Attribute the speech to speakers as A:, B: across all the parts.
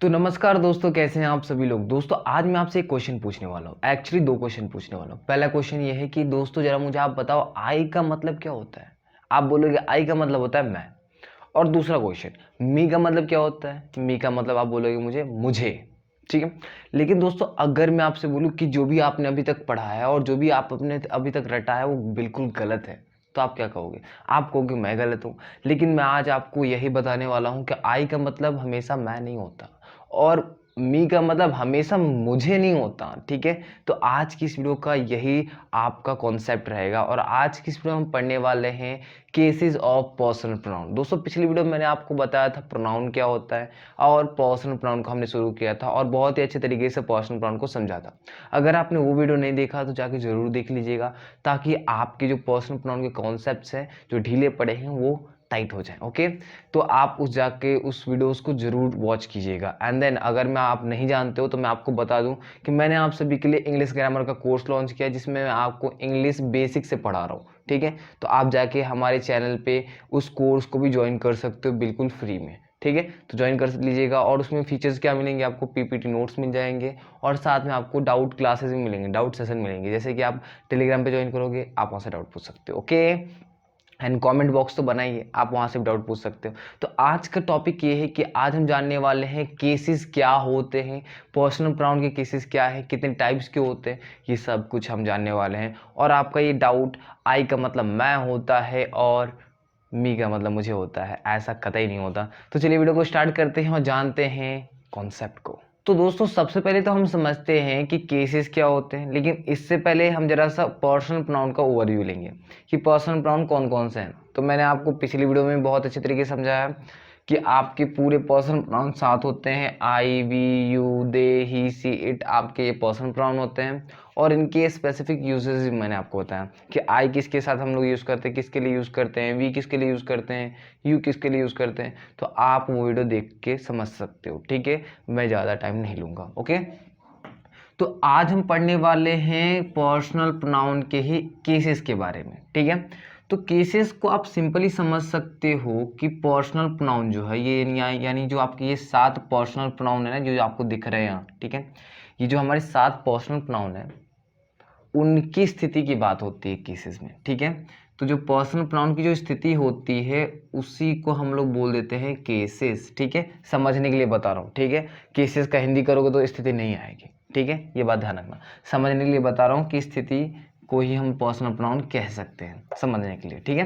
A: तो नमस्कार दोस्तों, कैसे हैं आप सभी लोग। दोस्तों आज मैं आपसे एक क्वेश्चन पूछने वाला हूँ, एक्चुअली दो क्वेश्चन पूछने वाला हूँ। पहला क्वेश्चन ये है कि दोस्तों जरा मुझे आप बताओ आई का मतलब क्या होता है। आप बोलोगे आई का मतलब होता है मैं। और दूसरा क्वेश्चन मी का मतलब क्या होता है। मी का मतलब आप बोलोगे मुझे। ठीक है। लेकिन दोस्तों अगर मैं आपसे बोलूँ कि जो भी आपने अभी तक पढ़ा है और जो भी आप अपने अभी तक रटा है वो बिल्कुल गलत है, तो आप क्या कहोगे। आप कहोगे मैं गलत हूँ। लेकिन मैं आज आपको यही बताने वाला हूँ कि आई का मतलब हमेशा मैं नहीं होता और मी का मतलब हमेशा मुझे नहीं होता। ठीक है। तो आज की इस वीडियो का यही आपका कॉन्सेप्ट रहेगा और आज की इस वीडियो में हम पढ़ने वाले हैं केसेस ऑफ पर्सनल प्रोनाउन। दोस्तों पिछली वीडियो में मैंने आपको बताया था प्रोनाउन क्या होता है और पर्सनल प्रोनाउन को हमने शुरू किया था और बहुत ही अच्छे तरीके से पर्सनल प्रोनाउन को समझा था। अगर आपने वो वीडियो नहीं देखा तो जाके जरूर देख लीजिएगा ताकि आपके जो पर्सनल प्रोनाउन के कॉन्सेप्ट्स हैं जो ढीले पड़े हैं वो टाइट हो जाए। ओके। तो आप उस वीडियोस को जरूर वॉच कीजिएगा। एंड देन अगर मैं आप नहीं जानते हो तो मैं आपको बता दूं कि मैंने आप सभी के लिए इंग्लिश ग्रामर का कोर्स लॉन्च किया है जिसमें मैं आपको इंग्लिश बेसिक से पढ़ा रहा हूँ। ठीक है। तो आप जाके हमारे चैनल पे उस कोर्स को भी ज्वाइन कर सकते हो बिल्कुल फ्री में। ठीक है। तो ज्वाइन कर लीजिएगा और उसमें फीचर्स क्या मिलेंगे, आपको पीपीटी नोट्स मिल जाएंगे और साथ में आपको डाउट क्लासेस भी मिलेंगे, डाउट सेशन मिलेंगे। जैसे कि आप टेलीग्राम पे ज्वाइन करोगे आप वहाँ से डाउट पूछ सकते हो। ओके। एंड कमेंट बॉक्स तो बनाइए, आप वहाँ से भी डाउट पूछ सकते हो। तो आज का टॉपिक ये है कि आज हम जानने वाले हैं केसेस क्या होते हैं, पर्सनल प्रोनाउन के केसेस क्या है, कितने टाइप्स के होते हैं, ये सब कुछ हम जानने वाले हैं। और आपका ये डाउट आई का मतलब मैं होता है और मी का मतलब मुझे होता है, ऐसा कतई नहीं होता। तो चलिए वीडियो को स्टार्ट करते हैं और जानते हैं कॉन्सेप्ट को। तो दोस्तों सबसे पहले तो हम समझते हैं कि केसेस क्या होते हैं, लेकिन इससे पहले हम जरा सा पर्सनल प्रोनाउन का ओवरव्यू लेंगे कि पर्सनल प्रोनाउन कौन कौन से हैं। तो मैंने आपको पिछली वीडियो में बहुत अच्छे तरीके से समझाया कि आपके पूरे पर्सनल प्रोनाउन 7 होते हैं। I, we, you, they, he, she, it, आपके ये पर्सनल प्रोनाउन होते हैं और इनके स्पेसिफिक यूजेस भी मैंने आपको बताया कि आई किसके साथ हम लोग यूज़ करते हैं, किसके लिए यूज़ करते हैं, वी किसके लिए यूज़ करते हैं, यू किसके लिए यूज़ करते हैं। तो आप वो वीडियो देख के समझ सकते हो। ठीक है। मैं ज़्यादा टाइम नहीं लूँगा। ओके। तो आज हम पढ़ने वाले हैं पर्सनल प्रोनाउन के ही केसेस के बारे में। ठीक है। तो केसेस को आप सिंपली समझ सकते हो कि पर्सनल प्रोनाउन जो है ये यानी जो आपके ये 7 पर्सनल प्रोनाउन है ना जो आपको दिख रहे हैं यहाँ। ठीक है। ये जो हमारे 7 पर्सनल प्रोनाउन है उनकी स्थिति की बात होती है केसेस में। ठीक है। तो जो पर्सनल प्रोनाउन की जो स्थिति होती है उसी को हम लोग बोल देते हैं केसेस। ठीक है। समझने के लिए बता रहा हूँ। ठीक है। केसेस का हिंदी करोगे तो स्थिति नहीं आएगी। ठीक है। ये बात ध्यान रखना। समझने के लिए बता रहा हूँ कि स्थिति को ही हम पर्सनल प्रोनाउन कह सकते हैं समझने के लिए। ठीक है।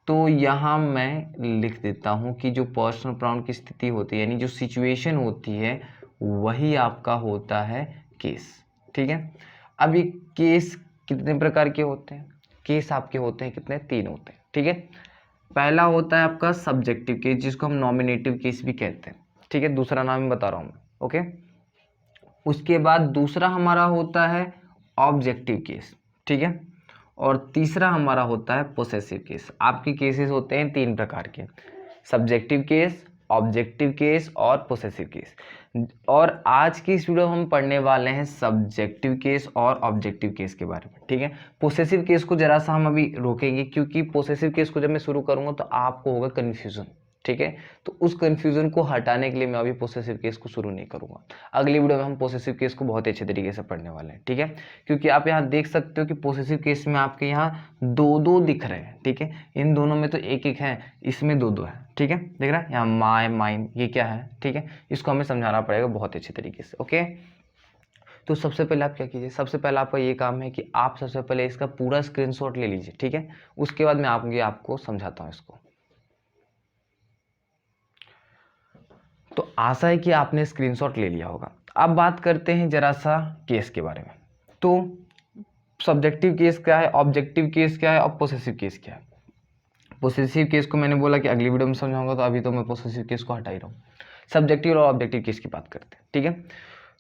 A: तो यहाँ मैं लिख देता हूँ कि जो पर्सनल प्रोनाउन की स्थिति होती है यानी जो सिचुएशन होती है वही आपका होता है केस। ठीक है। अब ये केस कितने प्रकार के होते हैं, केस आपके होते हैं कितने, 3 होते हैं। ठीक है। पहला होता है आपका सब्जेक्टिव केस जिसको हम नॉमिनेटिव केस भी कहते हैं। ठीक है। दूसरा नाम ही बता रहा हूँ मैं। ओके। उसके बाद दूसरा हमारा होता है ऑब्जेक्टिव केस। ठीक है। और तीसरा हमारा होता है पोसेसिव केस। आपके केसेस होते हैं 3 प्रकार के, सब्जेक्टिव केस, ऑब्जेक्टिव केस और पोसेसिव केस। और आज की इस वीडियो में हम पढ़ने वाले हैं सब्जेक्टिव केस और ऑब्जेक्टिव केस के बारे में। ठीक है। पोसेसिव केस को जरा सा हम अभी रोकेंगे क्योंकि पोसेसिव केस को जब मैं शुरू करूंगा तो आपको होगा कन्फ्यूजन। ठीक है। तो उस कन्फ्यूजन को हटाने के लिए मैं अभी पोसेसिव केस को शुरू नहीं करूंगा। अगली वीडियो में हम पोसेसिव केस को बहुत ही अच्छे तरीके से पढ़ने वाले हैं। ठीक है। क्योंकि आप यहाँ देख सकते हो कि पोसेसिव केस में आपके यहाँ 2-2 दिख रहे हैं। ठीक है। इन दोनों में तो 1-1 है, इसमें 2-2 है। ठीक है। देख रहा है यहाँ माय, माइन, ये क्या है। ठीक है। इसको हमें समझाना पड़ेगा बहुत अच्छे तरीके से। ओके। तो सबसे पहले आप क्या कीजिए, सबसे पहले आपका ये काम है कि आप सबसे पहले इसका पूरा स्क्रीनशॉट ले लीजिए। ठीक है। उसके बाद मैं आपको समझाता हूँ इसको। तो आशा है कि आपने स्क्रीनशॉट ले लिया होगा। अब बात करते हैं जरा सा केस के बारे में। तो सब्जेक्टिव केस क्या है, ऑब्जेक्टिव केस क्या है और पोसेसिव केस क्या है। पोसेसिव केस को मैंने बोला कि अगली वीडियो में समझाऊंगा, तो अभी तो मैं पोसेसिव केस को हटा ही रहा हूँ। सब्जेक्टिव और ऑब्जेक्टिव केस की बात करते हैं। ठीक है।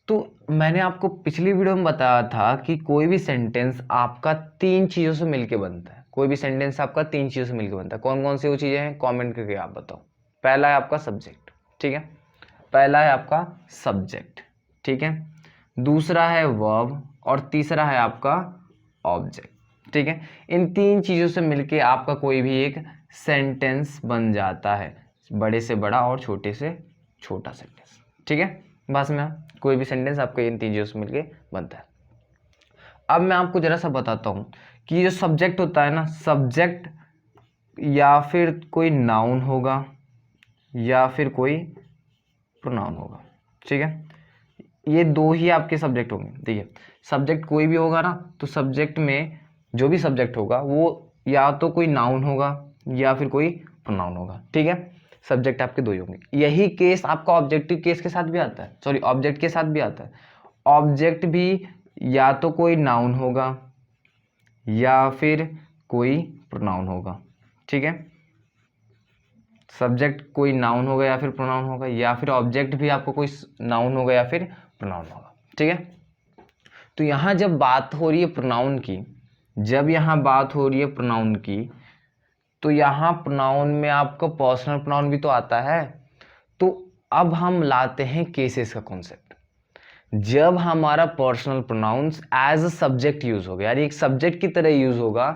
A: तो मैंने आपको पिछली वीडियो में बताया था कि कोई भी सेंटेंस आपका 3 चीज़ों से मिलकर बनता है। कोई भी सेंटेंस आपका 3 चीज़ों से मिलकर बनता है। कौन कौन सी वो चीज़ें हैं, कमेंट करके आप बताओ। पहला है आपका सब्जेक्ट। ठीक है। पहला है आपका सब्जेक्ट। ठीक है। दूसरा है वर्ब और तीसरा है आपका ऑब्जेक्ट। ठीक है। इन 3 चीज़ों से मिलके आपका कोई भी एक सेंटेंस बन जाता है, बड़े से बड़ा और छोटे से छोटा सेंटेंस। ठीक है, बस में कोई भी सेंटेंस आपका इन तीन चीज़ों से मिलके बनता है। अब मैं आपको जरा सा बताता हूँ कि जो सब्जेक्ट होता है ना, सब्जेक्ट या फिर कोई नाउन होगा या फिर कोई प्रोनाउन होगा, ठीक है, ये दो ही आपके सब्जेक्ट होंगे। देखिए, सब्जेक्ट कोई भी होगा ना, तो सब्जेक्ट में जो भी सब्जेक्ट होगा वो या तो कोई नाउन होगा या फिर कोई प्रोनाउन होगा, ठीक है। सब्जेक्ट आपके दो ही होंगे। यही केस आपका ऑब्जेक्टिव केस के साथ भी आता है, सॉरी ऑब्जेक्ट के साथ भी आता है। ऑब्जेक्ट भी या तो कोई नाउन होगा या फिर कोई प्रोनाउन होगा, ठीक है। सब्जेक्ट कोई नाउन होगा या फिर प्रोनाउन होगा, या फिर ऑब्जेक्ट भी आपको कोई नाउन होगा या फिर प्रोनाउन होगा, ठीक है। तो यहाँ जब बात हो रही है प्रोनाउन की, जब यहाँ बात हो रही है प्रोनाउन की, तो यहाँ प्रोनाउन में आपका पर्सनल प्रोनाउन भी तो आता है। तो अब हम लाते हैं केसेस का कॉन्सेप्ट। जब हमारा personal pronouns as a subject use होगा, यानी एक सब्जेक्ट की तरह यूज होगा,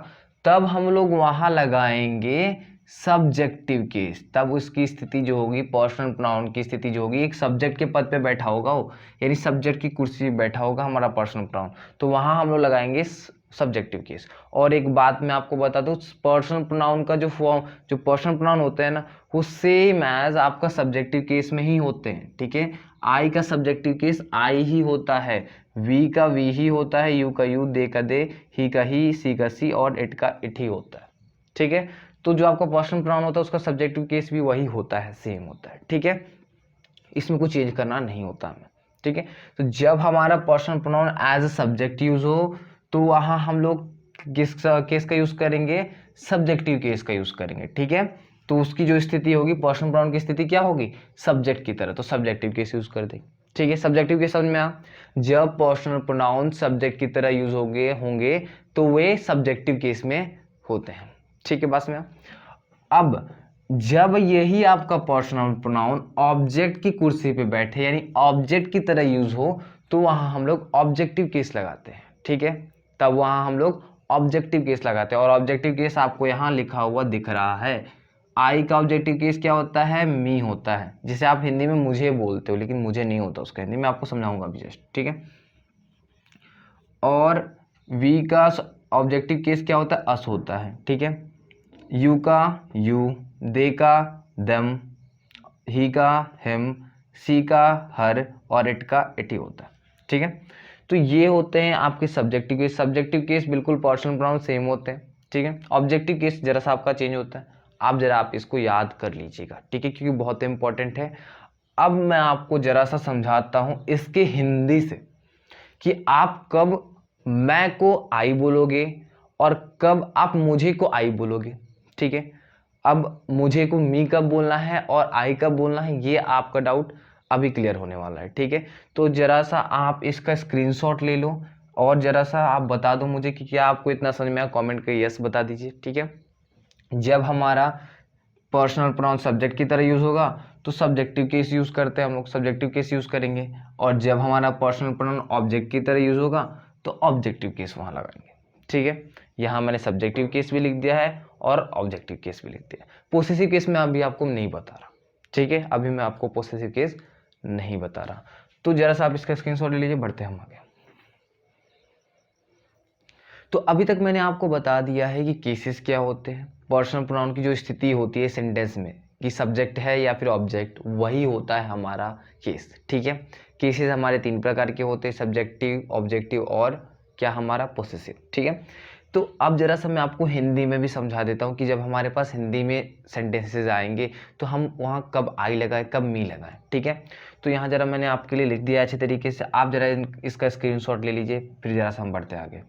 A: तब हम लोग वहां लगाएंगे सब्जेक्टिव केस। तब उसकी स्थिति जो होगी, पर्सनल प्रोनाउन की स्थिति जो होगी, एक सब्जेक्ट के पद पे बैठा होगा वो, यानी सब्जेक्ट की कुर्सी पे बैठा होगा हमारा पर्सनल प्रोनाउन, तो वहां हम लोग लगाएंगे सब्जेक्टिव केस। और एक बात मैं आपको बता दूं, पर्सनल प्रोनाउन का जो फॉर्म, जो पर्सनल प्रोनाउन होते हैं ना, वो सेम एज आपका सब्जेक्टिव केस में ही होते हैं, ठीक है। आई का सब्जेक्टिव केस आई ही होता है, वी का वी ही होता है, यू का यू, दे का दे, ही का ही, सी का सी और इट का इट ही होता है, ठीक है। तो जो आपका पर्सनल प्रोनाउन होता है उसका सब्जेक्टिव केस भी वही होता है, सेम होता है, ठीक है। इसमें कुछ चेंज करना नहीं होता हमें, ठीक है। तो जब हमारा personal pronoun as a subject use हो, तो वहां हम लोग किस केस का यूज करेंगे, सब्जेक्टिव केस का यूज करेंगे, ठीक है। तो उसकी जो स्थिति होगी, पर्सनल प्रोनाउन की स्थिति क्या होगी, सब्जेक्ट की तरह, तो सब्जेक्टिव केस यूज कर देंगे, ठीक है। सब्जेक्टिव केस समझ में आ, जब पर्सनल प्रोनाउन सब्जेक्ट की तरह यूज होंगे तो वे सब्जेक्टिव केस में होते हैं, ठीक है, बस में। अब जब यही आपका पर्सनल प्रोनाउन ऑब्जेक्ट की कुर्सी पे बैठे, यानी ऑब्जेक्ट की तरह यूज हो, तो वहां हम लोग ऑब्जेक्टिव केस लगाते हैं, ठीक है। तब वहां हम लोग ऑब्जेक्टिव केस लगाते हैं, और ऑब्जेक्टिव केस आपको यहां लिखा हुआ दिख रहा है। आई का ऑब्जेक्टिव केस क्या होता है, मी होता है, जिसे आप हिंदी में मुझे बोलते हो, लेकिन मुझे नहीं होता उसका हिंदी में, आपको समझाऊंगा अभी जस्ट, ठीक है। और वी का ऑब्जेक्टिव केस क्या होता है, अस होता है, ठीक है। यू का यू, दे का दम, ही का हिम, सी का हर और इट का इट ही होता है, ठीक है। तो ये होते हैं आपके सब्जेक्टिव केस। सब्जेक्टिव केस बिल्कुल पर्सनल प्रोनाउन सेम होते हैं, ठीक है। ऑब्जेक्टिव केस जरा सा आपका चेंज होता है, आप इसको याद कर लीजिएगा, ठीक है, क्योंकि बहुत इंपॉर्टेंट है। अब मैं आपको जरा सा समझाता हूं इसके हिंदी से, कि आप कब मैं को आई बोलोगे और कब आप मुझे को आई बोलोगे, ठीक है। अब मुझे को मी कब बोलना है और आई कब बोलना है, ये आपका डाउट अभी क्लियर होने वाला है, ठीक है। तो जरा सा आप इसका स्क्रीनशॉट ले लो और जरा सा आप बता दो मुझे कि क्या आपको इतना समझ में आया, कमेंट कर यस बता दीजिए, ठीक है। जब हमारा पर्सनल प्रोनाउन सब्जेक्ट की तरह यूज होगा तो सब्जेक्टिव केस यूज करते हैं हम लोग, सब्जेक्टिव केस यूज करेंगे। और जब हमारा पर्सनल प्रोनाउन ऑब्जेक्ट की तरह यूज होगा तो ऑब्जेक्टिव केस वहां लगाएंगे, ठीक है। यहाँ मैंने सब्जेक्टिव केस भी लिख दिया है और ऑब्जेक्टिव केस भी लिख दिया है। पोसेसिव केस में अभी आपको नहीं बता रहा, ठीक है, अभी मैं आपको पोसेसिव केस नहीं बता रहा। तो जरा सा आप इसका स्क्रीनशॉट ले लीजिए, बढ़ते हम आगे। तो अभी तक मैंने आपको बता दिया है कि केसेस क्या होते हैं, पर्सनल प्रोनाउन की जो स्थिति होती है सेंटेंस में कि सब्जेक्ट है या फिर ऑब्जेक्ट, वही होता है हमारा केस, ठीक है। केसेस हमारे तीन प्रकार के होते हैं, सब्जेक्टिव, ऑब्जेक्टिव और क्या हमारा पोसेसिव, ठीक है। तो अब जरा सा मैं आपको हिंदी में भी समझा देता हूँ कि जब हमारे पास हिंदी में सेंटेंसेस आएंगे तो हम वहाँ कब आई लगाएं, कब मी लगाएं, ठीक है। तो यहाँ जरा मैंने आपके लिए लिख दिया अच्छे तरीके से, आप जरा इसका स्क्रीनशॉट ले लीजिए, फिर जरा सा हम बढ़ते आगे।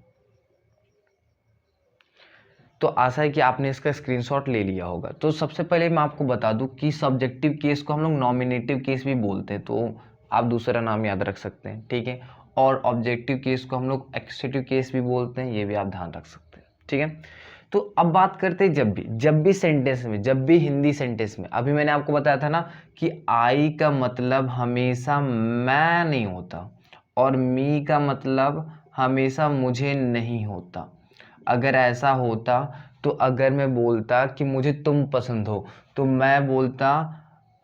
A: तो आशा है कि आपने इसका स्क्रीनशॉट ले लिया होगा। तो सबसे पहले मैं आपको बता दूं कि सब्जेक्टिव केस को हम लोग नॉमिनेटिव केस भी बोलते हैं, तो आप दूसरा नाम याद रख सकते हैं, ठीक है। और ऑब्जेक्टिव केस को हम लोग एक्सेसिटिव केस भी बोलते हैं, ये भी आप ध्यान रख सकते हैं, ठीक है। तो अब बात करते हैं जब भी सेंटेंस में, जब भी हिंदी सेंटेंस में, अभी मैंने आपको बताया था ना कि आई का मतलब हमेशा मैं नहीं होता और मी का मतलब हमेशा मुझे नहीं होता। अगर ऐसा होता तो अगर मैं बोलता कि मुझे तुम पसंद हो, तो मैं बोलता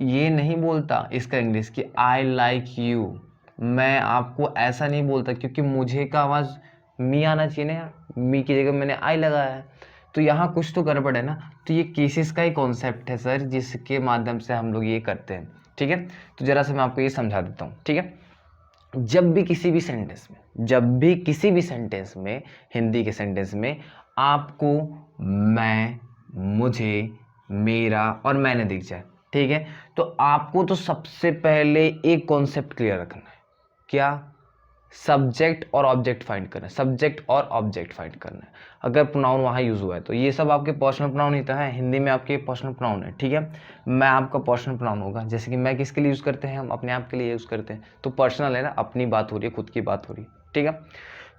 A: ये नहीं बोलता इसका इंग्लिश कि आई लाइक यू, मैं आपको ऐसा नहीं बोलता, क्योंकि मुझे का आवाज़ मी आना चाहिए ना यार, मी की जगह मैंने आई लगाया है, तो यहाँ कुछ तो गड़बड़ है ना। तो ये केसेस का ही कॉन्सेप्ट है सर, जिसके माध्यम से हम लोग ये करते हैं, ठीक है। तो ज़रा सा मैं आपको ये समझा देता हूँ, ठीक है। जब भी किसी भी सेंटेंस में हिंदी के सेंटेंस में आपको मैं, मुझे, मेरा और मैंने दिख जाए, ठीक है, तो आपको तो सबसे पहले एक कॉन्सेप्ट क्लियर रखना है, क्या? सब्जेक्ट और ऑब्जेक्ट फाइंड करना है, सब्जेक्ट और ऑब्जेक्ट फाइंड करना है। अगर प्रोनाउन वहाँ यूज हुआ है तो ये सब आपके पर्सनल प्रोनाउन ही तो है, हिंदी में आपके पर्सनल प्रोनाउन है, ठीक है। मैं आपका पर्सनल प्रोनाउन होगा, जैसे कि मैं किसके लिए यूज़ करते हैं, हम अपने आप के लिए यूज़ करते हैं, तो पर्सनल है ना, अपनी बात हो रही है, खुद की बात हो रही है, ठीक है।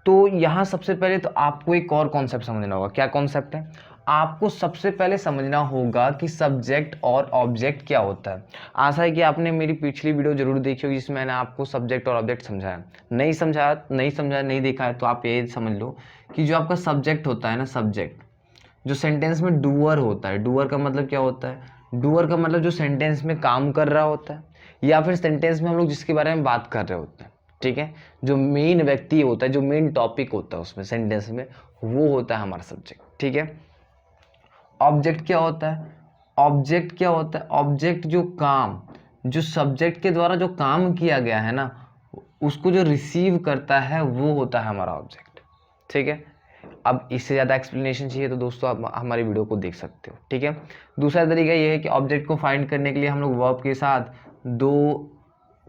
A: तो यहाँ सबसे पहले तो आपको एक और कॉन्सेप्ट समझना होगा। क्या कॉन्सेप्ट है? आपको सबसे पहले समझना होगा कि सब्जेक्ट और ऑब्जेक्ट क्या होता है। आशा है कि आपने मेरी पिछली वीडियो जरूर देखी होगी जिसमें मैंने आपको सब्जेक्ट और ऑब्जेक्ट समझाया। नहीं देखा है तो आप ये समझ लो कि जो आपका सब्जेक्ट होता है ना, सब्जेक्ट जो सेंटेंस में डूअर होता है, डूअर का मतलब क्या होता है? डूअर का मतलब जो सेंटेंस में काम कर रहा होता है, या फिर सेंटेंस में हम लोग जिसके बारे में बात कर रहे होते हैं, ठीक है, जो मेन व्यक्ति होता है, जो मेन टॉपिक होता है उसमें सेंटेंस में, वो होता है हमारा सब्जेक्ट, ठीक है। ऑब्जेक्ट क्या होता है? ऑब्जेक्ट क्या होता है? ऑब्जेक्ट जो काम, जो सब्जेक्ट के द्वारा जो काम किया गया है ना, उसको जो रिसीव करता है वो होता है हमारा ऑब्जेक्ट, ठीक है। अब इससे ज़्यादा एक्सप्लेनेशन चाहिए तो दोस्तों आप हमारी वीडियो को देख सकते हो, ठीक है। दूसरा तरीका ये है कि ऑब्जेक्ट को फाइंड करने के लिए हम लोग वर्ब के साथ दो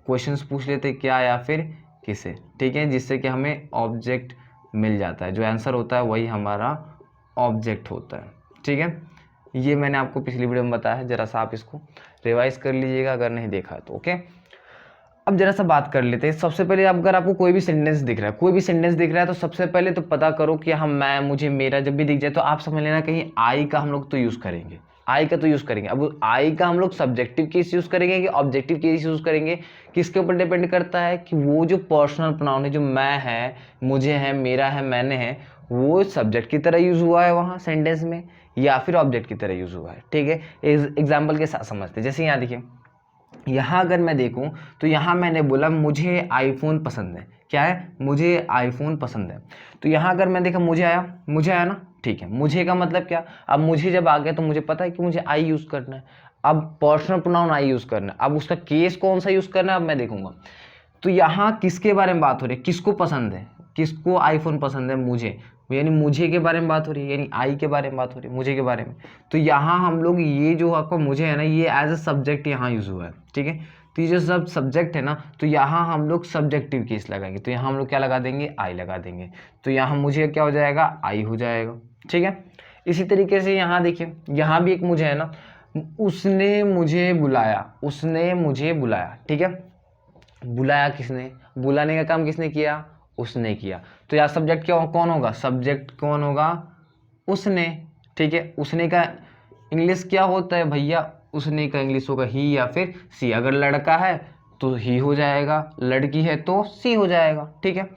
A: क्वेश्चंस पूछ लेते, क्या या फिर किसे, ठीक है, जिससे कि हमें ऑब्जेक्ट मिल जाता है, जो आंसर होता है वही हमारा ऑब्जेक्ट होता है, ठीक है। ये मैंने आपको पिछली वीडियो में बताया है, जरा सा आप इसको रिवाइज कर लीजिएगा अगर नहीं देखा है तो, ओके। अब जरा सा बात कर लेते हैं। सबसे पहले अगर आपको कोई भी सेंटेंस दिख रहा है, तो सबसे पहले तो पता करो कि हम, मैं, मुझे, मेरा जब भी दिख जाए तो आप समझ लेना कहीं आई का हम लोग तो यूज़ करेंगे, आई का तो यूज़ करेंगे। अब आई का हम लोग सब्जेक्टिव केस यूज़ करेंगे कि ऑब्जेक्टिव केस यूज़ करेंगे, किसके ऊपर डिपेंड करता है कि वो जो पर्सनल प्रोनाउन है, जो मैं है, मुझे है, मेरा है, मैंने है, वो सब्जेक्ट की तरह यूज़ हुआ है वहाँ सेंटेंस में या फिर ऑब्जेक्ट की तरह यूज़ हुआ है, ठीक है। एग्जाम्पल के साथ समझते हैं। जैसे यहाँ देखिए, यहाँ अगर मैं देखूं तो यहाँ मैंने बोला मुझे आईफोन पसंद है। क्या है? मुझे आईफोन पसंद है। तो यहाँ अगर मैं देखा मुझे आया ना, ठीक है। मुझे का मतलब क्या? अब मुझे जब आ गया तो मुझे पता है कि मुझे आई यूज़ करना है। अब पर्सनल प्रोनाउन आई यूज़ करना है। अब उसका केस कौन सा यूज़ करना है अब मैं देखूंगा। तो यहाँ किसके बारे में बात हो रही है? किसको पसंद है? किसको आईफोन पसंद है? मुझे, यानी मुझे के बारे में बात हो रही है, यानी आई के बारे में बात हो रही है, मुझे के बारे में। तो यहाँ हम लोग ये जो आपका मुझे है ना, ये एज अ सब्जेक्ट यहाँ यूज हुआ है, ठीक है। तो ये जो सब सब्जेक्ट है ना, तो यहाँ हम लोग सब्जेक्टिव केस लगाएंगे। तो यहाँ हम लोग क्या लगा देंगे? आई लगा देंगे। तो यहाँ मुझे क्या हो जाएगा? आई हो जाएगा, ठीक है। इसी तरीके से यहाँ देखिए, यहाँ भी एक मुझे है ना, उसने मुझे बुलाया, ठीक है। बुलाया किसने? बुलाने का काम किसने किया? उसने किया। तो यार सब्जेक्ट क्या कौन होगा? सब्जेक्ट कौन होगा? उसने, ठीक है। उसने का इंग्लिश क्या होता है भैया? उसने का इंग्लिश होगा ही या फिर सी। अगर लड़का है तो ही हो जाएगा, लड़की है तो सी हो जाएगा, ठीक है।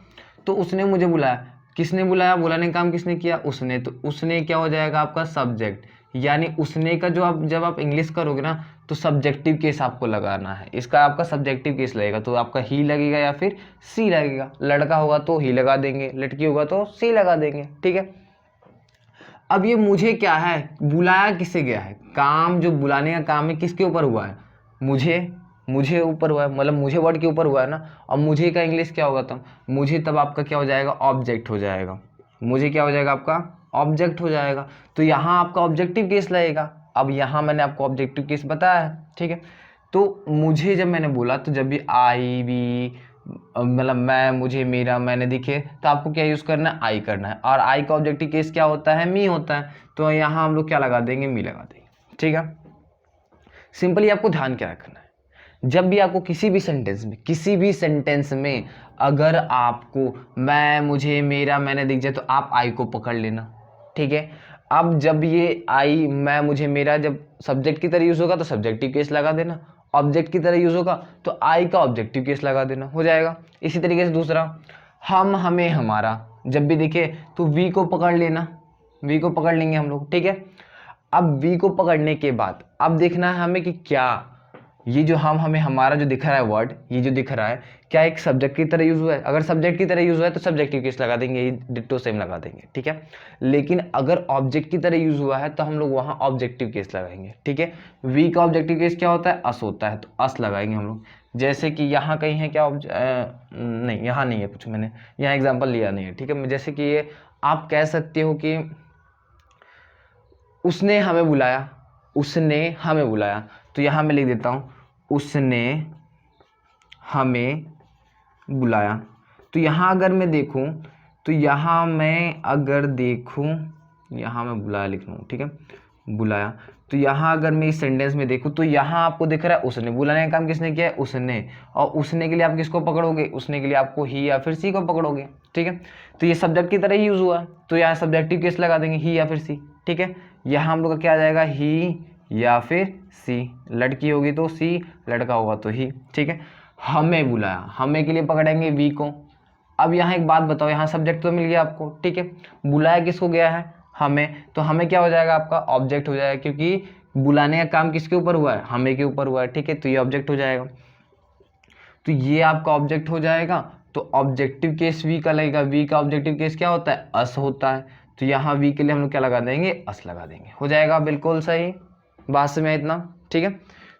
A: तो उसने मुझे बुलाया, किसने बुलाया? बुलाने का काम किसने किया? उसने। तो उसने क्या हो जाएगा आपका? सब्जेक्ट। यानी उसने का जो आप जब आप इंग्लिश करोगे ना तो सब्जेक्टिव केस आपको लगाना है। इसका आपका सब्जेक्टिव केस लगेगा, तो आपका ही लगेगा या फिर सी लगेगा। लड़का होगा तो ही लगा देंगे, लड़की होगा तो सी लगा देंगे, ठीक है। अब ये मुझे क्या है? बुलाया किसे गया है? काम जो बुलाने का काम है किसके ऊपर हुआ है? मुझे ऊपर हुआ है, मतलब मुझे वर्ड के ऊपर हुआ है ना। अब मुझे का इंग्लिश क्या होगा तब? मुझे तब आपका क्या हो जाएगा? ऑब्जेक्ट हो जाएगा। मुझे क्या हो जाएगा आपका? ऑब्जेक्ट हो जाएगा। तो यहाँ आपका ऑब्जेक्टिव केस लगेगा। अब यहाँ मैंने आपको ऑब्जेक्टिव केस बताया है, ठीक है। तो मुझे जब मैंने बोला तो जब भी आई भी, मतलब मैं, मुझे, मेरा, मैंने दिखे, तो आपको क्या यूज़ करना है? आई करना है। और आई का ऑब्जेक्टिव केस क्या होता है? मी होता है। तो यहाँ हम लोग क्या लगा देंगे? मी लगा देंगे, ठीक है। सिंपली आपको ध्यान क्या रखना है, जब भी आपको किसी भी सेंटेंस में अगर आपको मैं, मुझे, मेरा, मैंने दिख जाए तो आप आई को पकड़ लेना, ठीक है। अब जब ये आई, मैं, मुझे, मेरा जब सब्जेक्ट की तरह यूज होगा तो सब्जेक्टिव केस लगा देना, ऑब्जेक्ट की तरह यूज होगा तो आई का ऑब्जेक्टिव केस लगा देना, हो जाएगा। इसी तरीके से दूसरा, हम, हमें, हमारा जब भी दिखे तो वी को पकड़ लेना, वी को पकड़ लेंगे हम लोग, ठीक है। अब वी को पकड़ने के बाद अब देखना है हमें कि क्या ये जो हम हमें हमारा जो दिख रहा है वर्ड, ये जो दिख रहा है क्या एक सब्जेक्ट की तरह यूज हुआ है? अगर सब्जेक्ट की तरह यूज हुआ है तो सब्जेक्टिव केस लगा देंगे, ये डिट्टो सेम लगा देंगे, ठीक है। लेकिन अगर ऑब्जेक्ट की तरह यूज हुआ है तो हम लोग वहां ऑब्जेक्टिव केस लगाएंगे, ठीक है। वी का ऑब्जेक्टिव केस क्या होता है? अस होता है, तो अस लगाएंगे हम लोग। जैसे कि यहाँ कहीं है क्या नहीं, यहाँ नहीं है कुछ, मैंने यहाँ एग्जाम्पल लिया नहीं है, ठीक है। जैसे कि ये आप कह सकते हो कि उसने हमें बुलाया, उसने हमें बुलाया, तो यहाँ मैं लिख देता हूँ उसने हमें बुलाया। तो यहाँ अगर मैं देखूँ, तो यहाँ मैं अगर देखूँ, यहाँ मैं बुलाया लिख लूँ, ठीक है, बुलाया। तो यहाँ अगर मैं इस सेंटेंस में देखूँ तो यहाँ आपको दिख रहा है उसने, बुलाने का काम किसने किया है? उसने। और उसने के लिए आप किसको पकड़ोगे? उसने के लिए आपको ही या फिर सी को पकड़ोगे, ठीक है। तो ये सब्जेक्ट की तरह ही यूज हुआ, तो यहाँ सब्जेक्टिव केस लगा देंगे, ही या फिर सी, ठीक है। यहाँ हम लोग का क्या आ जाएगा? ही या फिर सी। लड़की होगी तो सी, लड़का होगा तो ही, ठीक है। हमें बुलाया, हमें के लिए पकड़ेंगे वी को। अब यहाँ एक बात बताओ, यहाँ सब्जेक्ट तो मिल गया आपको, ठीक है। बुलाया किसको गया है? हमें। तो हमें क्या हो जाएगा? आपका ऑब्जेक्ट हो जाएगा, क्योंकि बुलाने का काम किसके ऊपर हुआ है? हमें के ऊपर हुआ है, ठीक है। तो ये ऑब्जेक्ट हो जाएगा, तो ये आपका ऑब्जेक्ट हो जाएगा। तो ऑब्जेक्टिव केस वी का लगेगा, वी का ऑब्जेक्टिव केस क्या होता है? अस होता है। तो यहाँ वी के लिए हम लोग क्या लगा देंगे? अस लगा देंगे, हो जाएगा बिल्कुल सही। बात से में इतना, ठीक है।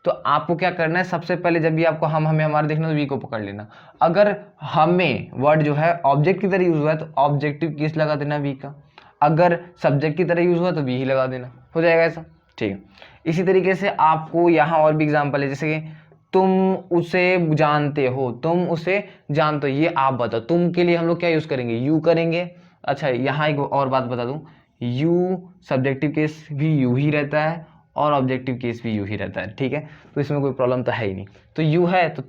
A: तो आपको क्या करना है? सबसे पहले जब भी आपको हम हमें हमारे देखना तो वी को पकड़ लेना। अगर हमें वर्ड जो है ऑब्जेक्ट की तरह यूज हुआ है तो ऑब्जेक्टिव केस लगा देना वी का। अगर सब्जेक्ट की तरह यूज हुआ तो वी ही लगा देना, हो जाएगा ऐसा, ठीक है। इसी तरीके से आपको यहाँ और भी एग्जाम्पल है, जैसे कि तुम उसे जानते हो, तुम उसे जानते हो, ये आप बताओ। तुम के लिए हम लोग क्या यूज करेंगे? यू करेंगे। अच्छा, यहाँ एक और बात बता दूं, यू सब्जेक्टिव केस भी यू ही रहता है और ऑब्जेक्टिव केस भी यू ही रहता है, ठीक है। तो इसमें कोई प्रॉब्लम तो है ही नहीं। तो यू है तो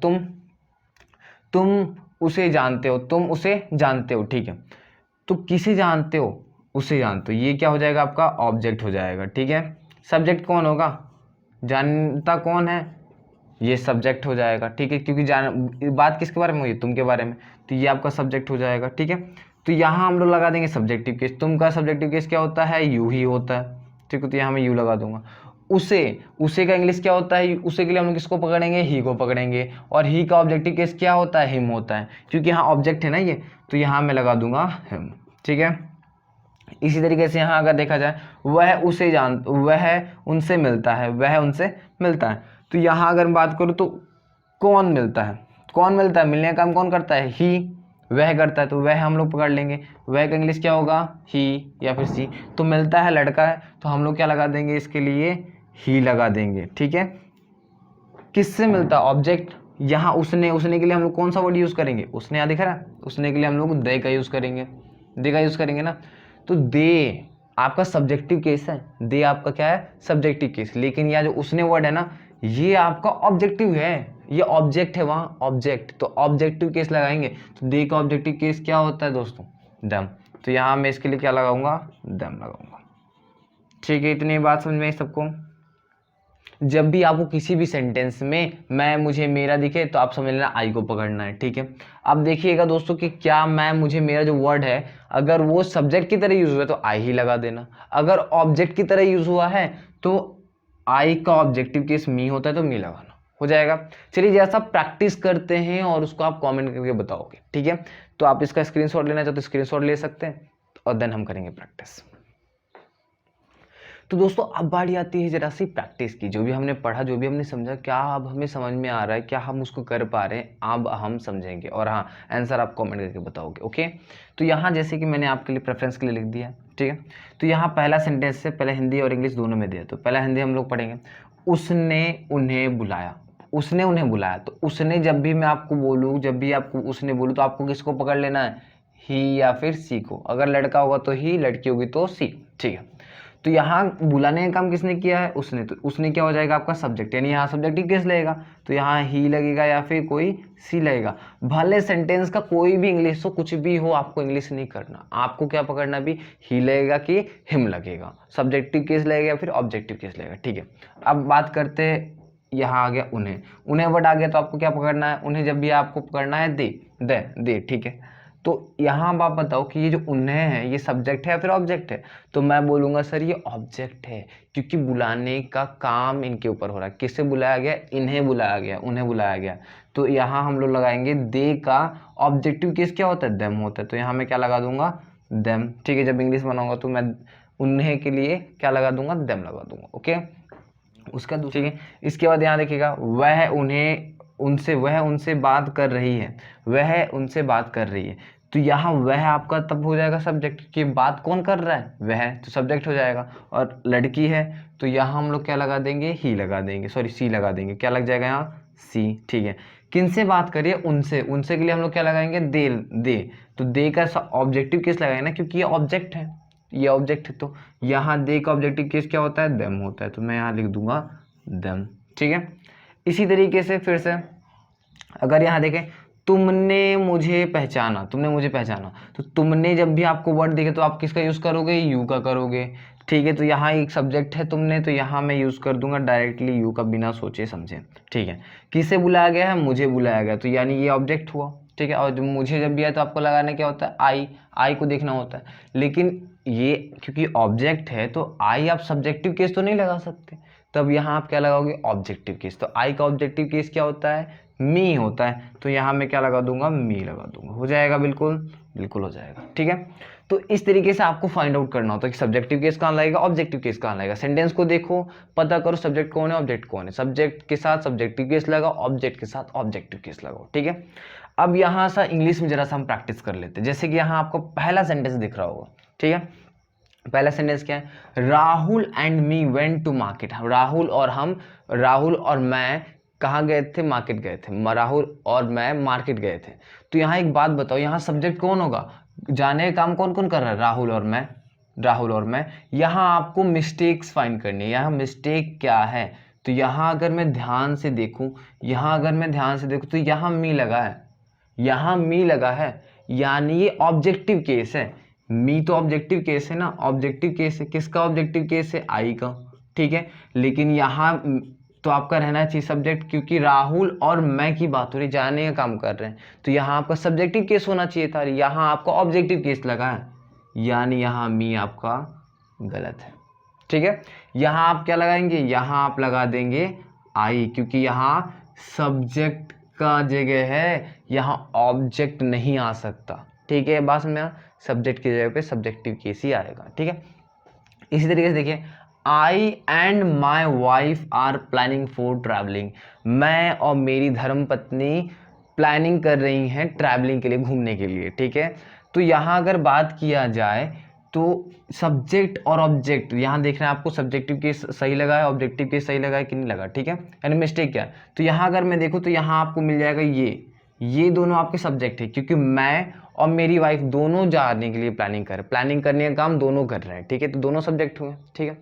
A: तुम उसे जानते हो, तुम उसे जानते हो, ठीक है। तो किसे जानते हो? उसे जानते हो, ये क्या हो जाएगा? आपका ऑब्जेक्ट हो जाएगा, ठीक है। सब्जेक्ट कौन होगा? जानता कौन है? ये सब्जेक्ट हो जाएगा, ठीक है, क्योंकि बात किसके बारे में हुई? तुम के बारे में, तो ये आपका सब्जेक्ट हो जाएगा, ठीक है। तो यहाँ हम लोग लगा देंगे सब्जेक्टिव केस। तुम का सब्जेक्टिव केस क्या होता है? यू ही होता है, ठीक है। तो यहाँ मैं यू लगा दूंगा। उसे का इंग्लिश क्या होता है? उसे के लिए हम लोग किसको पकड़ेंगे? ही को पकड़ेंगे। और ही का ऑब्जेक्टिव केस क्या होता है? हिम होता है, क्योंकि यहाँ ऑब्जेक्ट है ना ये, तो यहाँ मैं लगा दूंगा हिम, ठीक है। इसी तरीके से यहाँ अगर देखा जाए, वह उनसे मिलता है, वह उनसे मिलता है। तो यहाँ अगर मैं बात करूँ तो कौन मिलता है? कौन मिलता है? मिलने का काम कौन करता है? ही। वह करता है, तो वह हम लोग पकड़ लेंगे। वह का इंग्लिश क्या होगा? ही या फिर सी। तो मिलता है, लड़का है, तो हम लोग क्या लगा देंगे इसके लिए? ही लगा देंगे, ठीक है। किससे मिलता? ऑब्जेक्ट। यहाँ उसने के लिए हम लोग कौन सा वर्ड यूज करेंगे? उसने, यहाँ दिख रहा है, उसने के लिए हम लोग दे का यूज करेंगे, दे का यूज करेंगे ना। तो दे आपका सब्जेक्टिव केस है, दे आपका क्या है? Subjective case. लेकिन यह जो उसने वर्ड है ना, ये आपका ऑब्जेक्टिव है, ये ऑब्जेक्ट है, वहाँ ऑब्जेक्ट, तो ऑब्जेक्टिव केस लगाएंगे। तो दे का ऑब्जेक्टिव केस क्या होता है दोस्तों? दम। तो यहाँ मैं इसके लिए क्या लगाऊंगा? दम लगाऊंगा, ठीक है। इतनी बात समझ में आई सबको? जब भी आपको किसी भी सेंटेंस में मैं, मुझे, मेरा दिखे तो आप समझ लेना आई को पकड़ना है, ठीक है। अब देखिएगा दोस्तों कि क्या मैं, मुझे, मेरा जो वर्ड है अगर वो सब्जेक्ट की तरह यूज हुआ है तो आई ही लगा देना। अगर ऑब्जेक्ट की तरह यूज हुआ है तो आई का ऑब्जेक्टिव केस मी होता है तो मी लगाना, हो जाएगा। चलिए जैसा प्रैक्टिस करते हैं और उसको आप कॉमेंट करके बताओगे, ठीक है। तो आप इसका स्क्रीनशॉट लेना चाहते तो स्क्रीनशॉट ले सकते हैं और देन हम करेंगे प्रैक्टिस। तो दोस्तों अब बारी आती है जरा सी प्रैक्टिस की। जो भी हमने पढ़ा, जो भी हमने समझा, क्या अब हमें समझ में आ रहा है, क्या हम उसको कर पा रहे हैं, अब हम समझेंगे। और हाँ, आंसर आप कमेंट करके बताओगे, ओके। तो यहाँ जैसे कि मैंने आपके लिए प्रेफरेंस के लिए लिख दिया, ठीक है। तो यहाँ पहला सेंटेंस से पहले हिंदी और इंग्लिश दोनों में दिया, तो पहला हिंदी हम लोग पढ़ेंगे। उसने उन्हें बुलाया, उसने उन्हें बुलाया। तो उसने जब भी मैं आपको बोलूँ, जब भी आपको उसने बोलूँ, तो आपको किसको पकड़ लेना है? ही या फिर सी को। अगर लड़का होगा तो ही, लड़की होगी तो सी, ठीक है। तो यहाँ बुलाने का काम किसने किया है? उसने। तो उसने क्या हो जाएगा? आपका सब्जेक्ट, यानी यहाँ सब्जेक्टिव केस लगेगा, तो यहाँ ही लगेगा या फिर कोई सी लगेगा। भले सेंटेंस का कोई भी इंग्लिश हो, कुछ भी हो, आपको इंग्लिश नहीं करना, आपको क्या पकड़ना भी? ही लगेगा कि हिम लगेगा, सब्जेक्टिव केस लगेगा या फिर ऑब्जेक्टिव केस लगेगा, ठीक है। अब बात करते हैं, यहाँ आ गया उन्हें, उन्हें वर्ड आ गया, तो आपको क्या पकड़ना है? उन्हें जब भी आपको पकड़ना है दे, ठीक है। तो यहाँ अब आप बताओ कि ये जो उन्हें है ये सब्जेक्ट है या फिर ऑब्जेक्ट है। तो मैं बोलूँगा सर ये ऑब्जेक्ट है, क्योंकि बुलाने का काम इनके ऊपर हो रहा है। किससे बुलाया गया? इन्हें बुलाया गया, उन्हें बुलाया गया। तो यहाँ हम लोग लगाएंगे दे का ऑब्जेक्टिव केस क्या होता है? देम होता है। तो यहाँ मैं क्या लगा दूंगा? देम। ठीक है, जब इंग्लिश बनाऊंगा तो मैं उन्हें के लिए क्या लगा दूंगा? देम लगा दूंगा। ओके, उसका दूसरा। ठीक है, इसके बाद यहाँ देखिएगा वह उन्हें उनसे वह उनसे बात कर रही है, वह उनसे बात कर रही है। तो यहाँ वह आपका तब हो जाएगा सब्जेक्ट, कि बात कौन कर रहा है? वह, तो सब्जेक्ट हो जाएगा। और लड़की है तो यहाँ हम लोग क्या लगा देंगे? ही लगा देंगे, सॉरी सी लगा देंगे। क्या लग जाएगा यहाँ? सी। ठीक है, किन से बात करिए? उनसे। उनसे के लिए हम लोग क्या लगाएंगे? दे। तो दे का ऑब्जेक्टिव केस लगाएंगे ना, क्योंकि ये ऑब्जेक्ट है, ये ऑब्जेक्ट है। तो यहाँ दे का ऑब्जेक्टिव केस क्या होता है? देम होता है। तो मैं यहाँ लिख दूंगा देम। ठीक है, इसी तरीके से फिर से अगर यहाँ देखें, तुमने मुझे पहचाना, तुमने मुझे पहचाना। तो तुमने जब भी आपको वर्ड दिखे तो आप किसका यूज़ करोगे? यू का करोगे। ठीक है, तो यहाँ एक सब्जेक्ट है तुमने, तो यहाँ मैं यूज़ कर दूंगा डायरेक्टली यू का, बिना सोचे समझे। ठीक है, किसे बुलाया गया है? मुझे बुलाया गया, तो यानी ये ऑब्जेक्ट हुआ। ठीक है, और जब मुझे जब भी है तो आपको लगाना क्या होता है? आई को देखना होता है। लेकिन ये क्योंकि ऑब्जेक्ट है तो आई आप सब्जेक्टिव केस तो नहीं लगा सकते, तब यहाँ आप क्या लगाओगे? Objective case. तो आई का ऑब्जेक्टिव केस क्या होता है? मी होता है। तो यहाँ मैं क्या लगा दूंगा? मी लगा दूंगा। हो जाएगा? बिल्कुल बिल्कुल हो जाएगा। ठीक है, तो इस तरीके से आपको फाइंड आउट करना होता है कि सब्जेक्टिव केस कहाँ लगेगा, ऑब्जेक्टिव केस कहाँ लगेगा। सेंटेंस को देखो, पता करो सब्जेक्ट कौन है, ऑब्जेक्ट कौन है। सब्जेक्ट के साथ सब्जेक्टिव केस लगाओ, ऑब्जेक्ट के साथ ऑब्जेक्टिव केस लगाओ। ठीक है, अब यहाँ सा इंग्लिश में जरा सा हम प्रैक्टिस कर लेते हैं। जैसे कि यहाँ आपको पहला सेंटेंस दिख रहा होगा। ठीक है, पहला सेंटेंस क्या है? Rahul and me went to market. Rahul और मैं कहाँ गए थे? मार्केट गए थे। राहुल और मैं मार्केट गए थे। तो यहाँ एक बात बताओ, यहाँ सब्जेक्ट कौन होगा? जाने का काम कौन कौन कर रहा है? राहुल और मैं। यहाँ आपको मिस्टेक्स फाइंड करनी है। यहाँ मिस्टेक क्या है? तो यहाँ अगर मैं ध्यान से देखूं तो यहाँ मी लगा है, यानी ये ऑब्जेक्टिव केस है। मी तो ऑब्जेक्टिव केस है ना, ऑब्जेक्टिव केस है। किसका ऑब्जेक्टिव केस है? आई का। ठीक है, लेकिन यहाँ तो आपका रहना चाहिए सब्जेक्ट, क्योंकि राहुल और मैं की बात हो रही, जाने का काम कर रहे हैं। तो यहाँ आपका सब्जेक्टिव केस होना चाहिए था, यहाँ आपका ऑब्जेक्टिव केस लगा है, यानी यहाँ मी आपका गलत है। ठीक है, यहाँ आप क्या लगाएंगे? यहाँ आप लगा देंगे आई, क्योंकि यहाँ सब्जेक्ट का जगह है, यहाँ ऑब्जेक्ट नहीं आ सकता। ठीक है, बात समझ में? सब्जेक्ट की जगह पे सब्जेक्टिव केस ही आएगा। ठीक है, इसी तरीके से देखिए, I and my wife are planning for travelling. मैं और मेरी धर्मपत्नी प्लानिंग कर रही हैं ट्रैवलिंग के लिए, घूमने के लिए। ठीक है, तो यहाँ अगर बात किया जाए तो सब्जेक्ट और ऑब्जेक्ट, यहाँ देखना है आपको सब्जेक्टिव केस सही लगा है, ऑब्जेक्टिव केस सही लगा है कि नहीं लगा। ठीक है, यानी मिस्टेक क्या है? तो यहाँ अगर मैं देखूँ तो यहाँ आपको मिल जाएगा ये दोनों आपके सब्जेक्ट है, क्योंकि मैं और मेरी वाइफ दोनों जाने के लिए प्लानिंग करने का काम दोनों कर रहे हैं। ठीक है, तो दोनों सब्जेक्ट हुए। ठीक है,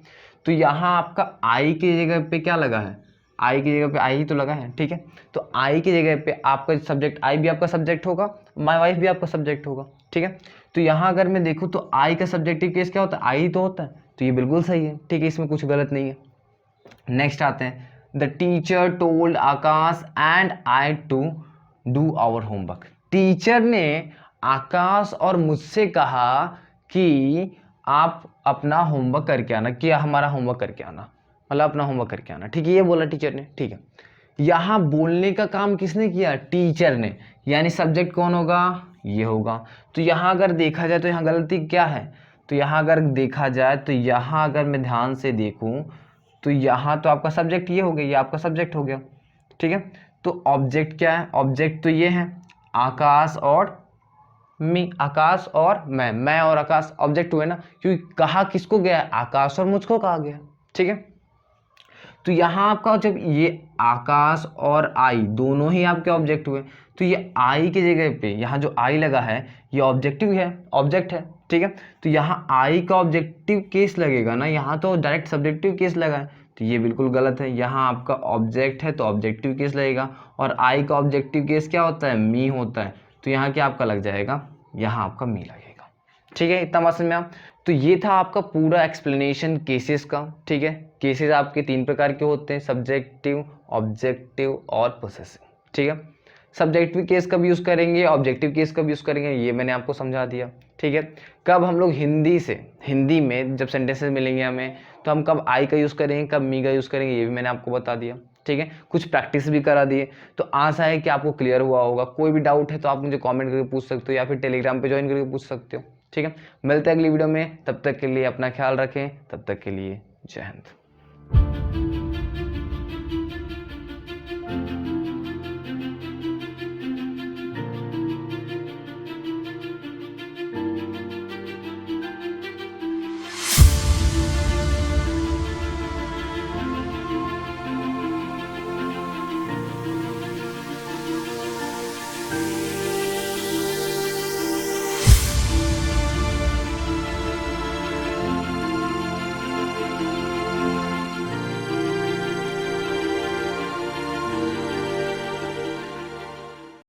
A: तो यहाँ आपका आई की जगह पे क्या लगा है? आई की जगह पे आई ही तो लगा है। ठीक है, तो आई की जगह पे आपका सब्जेक्ट, आई भी आपका सब्जेक्ट होगा, माई वाइफ भी आपका सब्जेक्ट होगा। ठीक है, तो यहाँ अगर मैं देखूँ तो आई का सब्जेक्टिव केस क्या होता है? आई तो होता है, तो ये बिल्कुल सही है। ठीक है, इसमें कुछ गलत नहीं है। नेक्स्ट आते हैं, the teacher told Akash and I to do our homework. Teacher ने आकाश और मुझसे कहा कि आप अपना होमवर्क करके आना, कि हमारा होमवर्क करके आना, मतलब अपना होमवर्क करके आना। ठीक है, ये बोला टीचर ने। ठीक है, यहाँ बोलने का काम किसने किया? टीचर ने, यानी सब्जेक्ट कौन होगा? ये होगा। तो यहाँ अगर देखा जाए तो यहाँ गलती क्या है? तो यहाँ अगर देखा जाए तो यहाँ अगर मैं ध्यान से देखूँ तो यहाँ तो आपका सब्जेक्ट ये हो गया, ये आपका सब्जेक्ट हो गया। ठीक है, तो ऑब्जेक्ट क्या है? ऑब्जेक्ट तो ये है आकाश और मी, आकाश और मैं और आकाश ऑब्जेक्ट हुए ना, क्योंकि कहा किसको गया? आकाश और मुझको कहा गया। ठीक है, तो यहाँ आपका जब ये आकाश और आई दोनों ही आपके ऑब्जेक्ट हुए, तो ये आई की जगह पे यहाँ जो आई लगा है ये ऑब्जेक्टिव है, ऑब्जेक्ट है। ठीक है, तो यहाँ आई का ऑब्जेक्टिव केस लगेगा ना, यहाँ तो डायरेक्ट सब्जेक्टिव केस लगा है, तो ये बिल्कुल गलत है। यहाँ आपका ऑब्जेक्ट है तो ऑब्जेक्टिव केस लगेगा, और आई का ऑब्जेक्टिव केस क्या होता है? मी होता है। तो यहाँ क्या आपका लग जाएगा? यहाँ आपका मी लगेगा। ठीक है, इतना बात समझ में? तो ये था आपका पूरा एक्सप्लेनेशन केसेस का। ठीक है, केसेस आपके 3 प्रकार के होते हैं, सब्जेक्टिव, ऑब्जेक्टिव और पोसेसिव। ठीक है, सब्जेक्टिव केस कब यूज़ करेंगे, ऑब्जेक्टिव केस कब यूज़ करेंगे, ये मैंने आपको समझा दिया। ठीक है, कब हम लोग हिंदी में जब सेंटेंसेस मिलेंगे हमें तो हम कब आई का यूज़ करेंगे, कब मी का यूज़ करेंगे, ये भी मैंने आपको बता दिया। ठीक है, कुछ प्रैक्टिस भी करा दिए। तो आशा है कि आपको क्लियर हुआ होगा। कोई भी डाउट है तो आप मुझे कमेंट करके पूछ सकते हो या फिर टेलीग्राम पे ज्वाइन करके पूछ सकते हो। ठीक है, मिलते हैं अगली वीडियो में, तब तक के लिए अपना ख्याल रखें, तब तक के लिए जय हिंद।